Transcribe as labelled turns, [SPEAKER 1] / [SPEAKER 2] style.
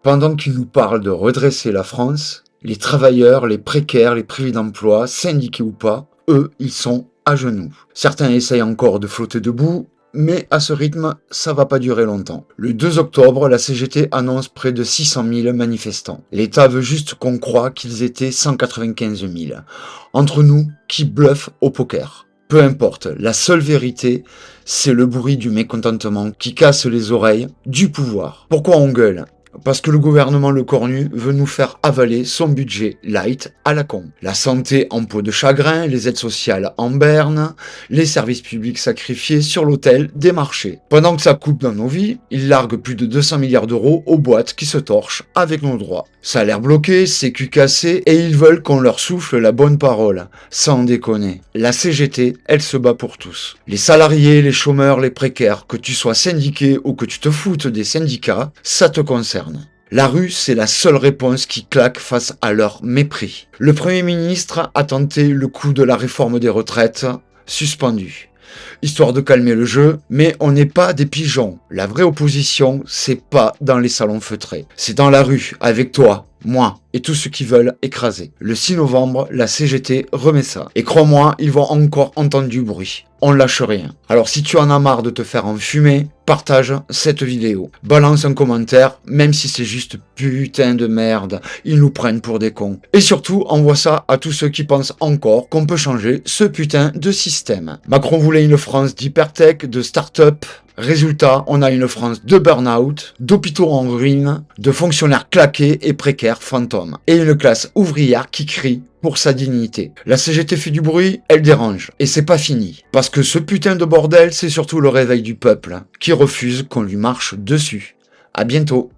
[SPEAKER 1] Pendant qu'ils nous parlent de redresser la France, les travailleurs, les précaires, les privés d'emploi, syndiqués ou pas, eux, ils sont à genoux. Certains essayent encore de flotter debout, mais à ce rythme, ça va pas durer longtemps. Le 2 octobre, la CGT annonce près de 600 000 manifestants. L'État veut juste qu'on croie qu'ils étaient 195 000. Entre nous, qui bluffent au poker. Peu importe, la seule vérité, c'est le bruit du mécontentement qui casse les oreilles du pouvoir. Pourquoi on gueule ? Parce que le gouvernement Le Cornu veut nous faire avaler son budget light à la con. La santé en peau de chagrin, les aides sociales en berne, les services publics sacrifiés sur l'autel des marchés. Pendant que ça coupe dans nos vies, ils larguent plus de 200 milliards d'euros aux boîtes qui se torchent avec nos droits. Salaire bloqué, sécu cassé, et ils veulent qu'on leur souffle la bonne parole. Sans déconner. La CGT, elle se bat pour tous. Les salariés, les chômeurs, les précaires, que tu sois syndiqué ou que tu te foutes des syndicats, ça te concerne. La rue, c'est la seule réponse qui claque face à leur mépris. Le Premier ministre a tenté le coup de la réforme des retraites, suspendu. Histoire de calmer le jeu, mais on n'est pas des pigeons. La vraie opposition, c'est pas dans les salons feutrés. C'est dans la rue, avec toi, moi et tous ceux qui veulent écraser. Le 6 novembre, la CGT remet ça. Et crois-moi, ils vont encore entendre du bruit. On lâche rien. Alors si tu en as marre de te faire enfumer, partage cette vidéo. Balance un commentaire, même si c'est juste putain de merde. Ils nous prennent pour des cons. Et surtout, envoie ça à tous ceux qui pensent encore qu'on peut changer ce putain de système. Macron voulait une France d'hypertech, de start-up. Résultat, on a une France de burn-out, d'hôpitaux en ruine, de fonctionnaires claqués et précaires fantômes. Et une classe ouvrière qui crie pour sa dignité. La CGT fait du bruit, elle dérange. Et c'est pas fini. Parce que ce putain de bordel, c'est surtout le réveil du peuple, qui refuse qu'on lui marche dessus. À bientôt.